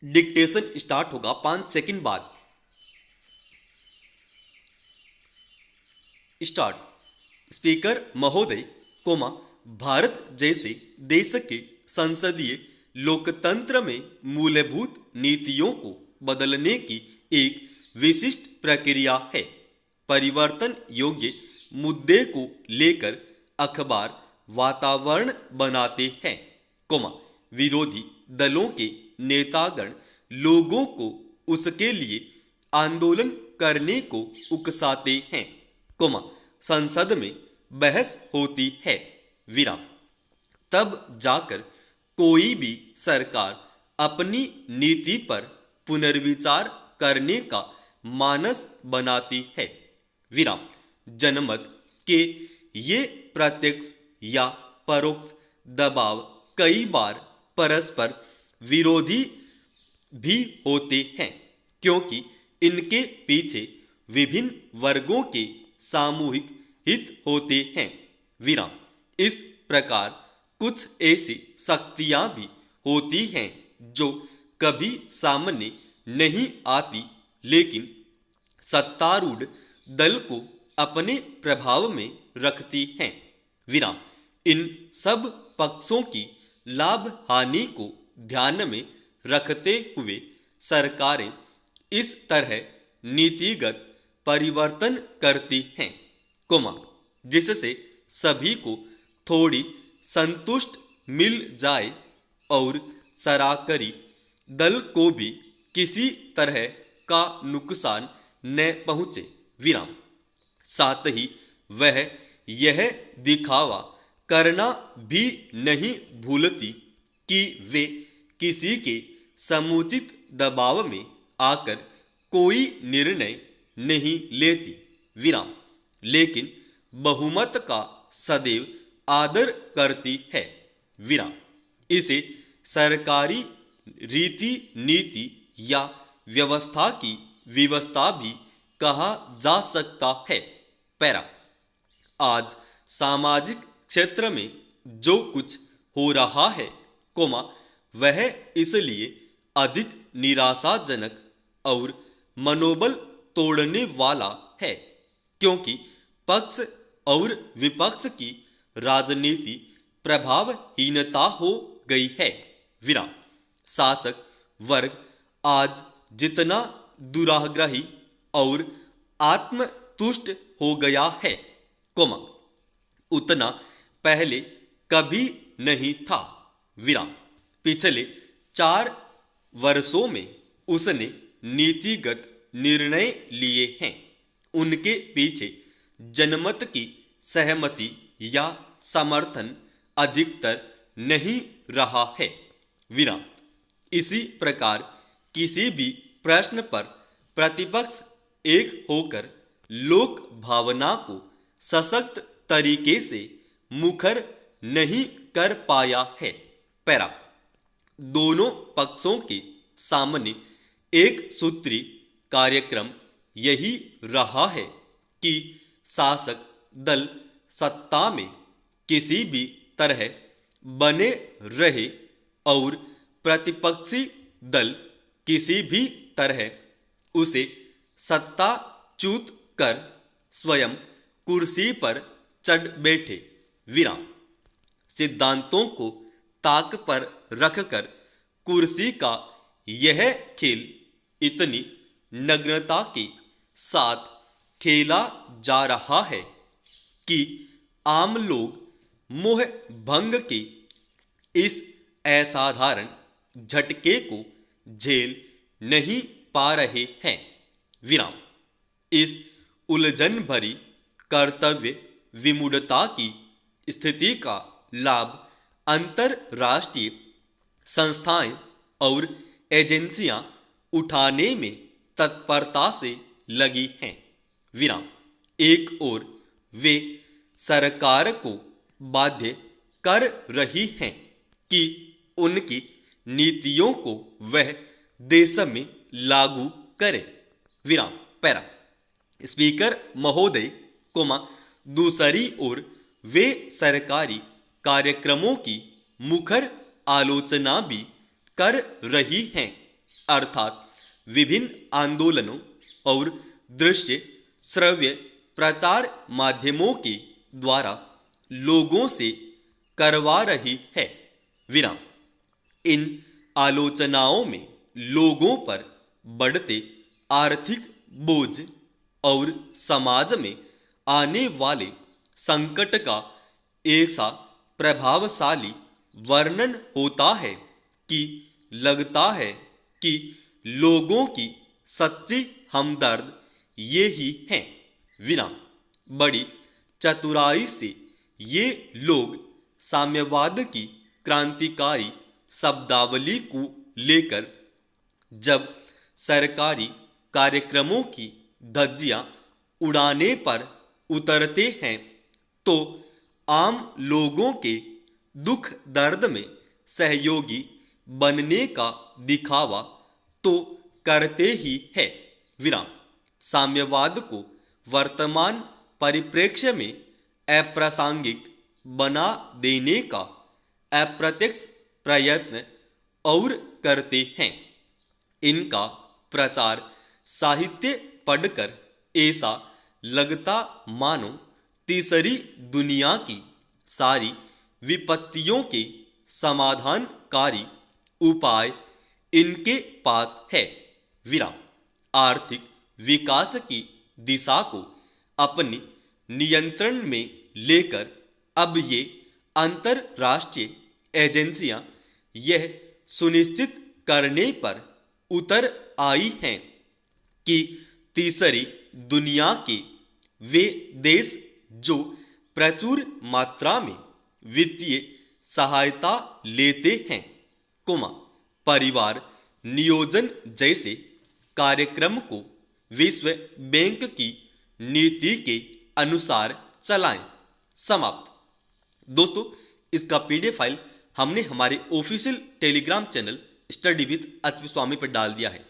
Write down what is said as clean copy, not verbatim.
Dictation start होगा 5 second बाद। Start. Speaker महोदय, भारत जैसे देश के संसदीय लोकतंत्र में मूलभूत नीतियों को बदलने की एक विशिष्ट प्रक्रिया है। परिवर्तन योग्य मुद्दे को लेकर अखबार वातावरण बनाते हैं, विरोधी दलों के नेतागण लोगों को उसके लिए आंदोलन करने को उकसाते हैं, संसद में बहस होती है, विराम। तब जाकर कोई भी सरकार अपनी नीति पर पुनर्विचार करने का मानस बनाती है, विराम। जनमत के ये प्रत्यक्ष या परोक्ष दबाव कई बार परस्पर विरोधी भी होते हैं, क्योंकि इनके पीछे विभिन्न वर्गों के सामूहिक हित होते हैं, विराम। इस प्रकार कुछ ऐसी शक्तियां भी होती हैं जो कभी सामने नहीं आती, लेकिन सत्तारूढ़ दल को अपने प्रभाव में रखती हैं, विराम। इन सब पक्षों की लाभ हानि को ध्यान में रखते हुए सरकारें इस तरह नीतिगत परिवर्तन करती हैं, जिससे सभी को थोड़ी संतुष्ट मिल जाए और सरकारी दल को भी किसी तरह का नुकसान न पहुंचे, विराम। साथ ही वह यह दिखावा करना भी नहीं भूलती कि वे किसी के समुचित दबाव में आकर कोई निर्णय नहीं लेती, विराम, लेकिन बहुमत का सदैव आदर करती है, विराम। इसे सरकारी रीति नीति या व्यवस्था की व्यवस्था भी कहा जा सकता है। पैरा। आज सामाजिक क्षेत्र में जो कुछ हो रहा है, वह इसलिए अधिक निराशाजनक और मनोबल तोड़ने वाला है क्योंकि पक्ष और विपक्ष की राजनीति प्रभावहीनता हो गई है, विराम। शासक वर्ग आज जितना दुराग्रही और आत्मतुष्ट हो गया है, उतना पहले कभी नहीं था, विराम। पिछले 4 वर्षों में उसने नीतिगत निर्णय लिए हैं, उनके पीछे जनमत की सहमति या समर्थन अधिकतर नहीं रहा है, विराम। इसी प्रकार किसी भी प्रश्न पर प्रतिपक्ष एक होकर लोक भावना को सशक्त तरीके से मुखर नहीं कर पाया है। पैरा। दोनों पक्षों के सामने एक सूत्री कार्यक्रम यही रहा है कि शासक दल सत्ता में किसी भी तरह बने रहे और प्रतिपक्षी दल किसी भी तरह उसे सत्ताच्युत कर स्वयं कुर्सी पर चढ़ बैठे, विराम। सिद्धांतों को ताक पर रखकर कुर्सी का यह खेल इतनी नग्नता के साथ खेला जा रहा है कि आम लोग मोह भंग के इस असाधारण झटके को झेल नहीं पा रहे हैं, विराम। इस उलझन भरी कर्तव्य विमूढ़ता की स्थिति का लाभ अंतरराष्ट्रीय संस्थाएं और एजेंसियां उठाने में तत्परता से लगी हैं, विराम। एक ओर वे सरकार को बाध्य कर रही हैं कि उनकी नीतियों को वह देश में लागू करे, विराम। पैरा। स्पीकर महोदय, दूसरी ओर वे सरकारी कार्यक्रमों की मुखर आलोचना भी कर रही हैं अर्थात विभिन्न आंदोलनों और दृश्य श्रव्य प्रचार माध्यमों के द्वारा लोगों से करवा रही है। विराम। इन आलोचनाओं में लोगों पर बढ़ते आर्थिक बोझ और समाज में आने वाले संकट का ऐसा प्रभावशाली वर्णन होता है कि लगता है कि लोगों की सच्ची हमदर्द ये ही हैं। विराम। बड़ी चतुराई से ये लोग साम्यवाद की क्रांतिकारी शब्दावली को लेकर जब सरकारी कार्यक्रमों की धज्जियां उड़ाने पर उतरते हैं तो आम लोगों के दुख दर्द में सहयोगी बनने का दिखावा तो करते ही है। विराम। साम्यवाद को वर्तमान परिप्रेक्ष्य में अप्रासंगिक बना देने का अप्रत्यक्ष प्रयत्न और करते हैं। इनका प्रचार साहित्य पढ़कर ऐसा लगता मानो तीसरी दुनिया की सारी विपत्तियों के समाधानकारी उपाय इनके पास है। विराम। आर्थिक विकास की दिशा को अपने नियंत्रण में लेकर अब ये अंतरराष्ट्रीय एजेंसियां यह सुनिश्चित करने पर उतर आई हैं कि तीसरी दुनिया के वे देश जो प्रचुर मात्रा में वित्तीय सहायता लेते हैं, परिवार नियोजन जैसे कार्यक्रम को विश्व बैंक की नीति के अनुसार चलाएं। समाप्त। दोस्तों, इसका पीडीएफ फाइल हमने हमारे official Telegram channel study with HP Swami पर डाल दिया है।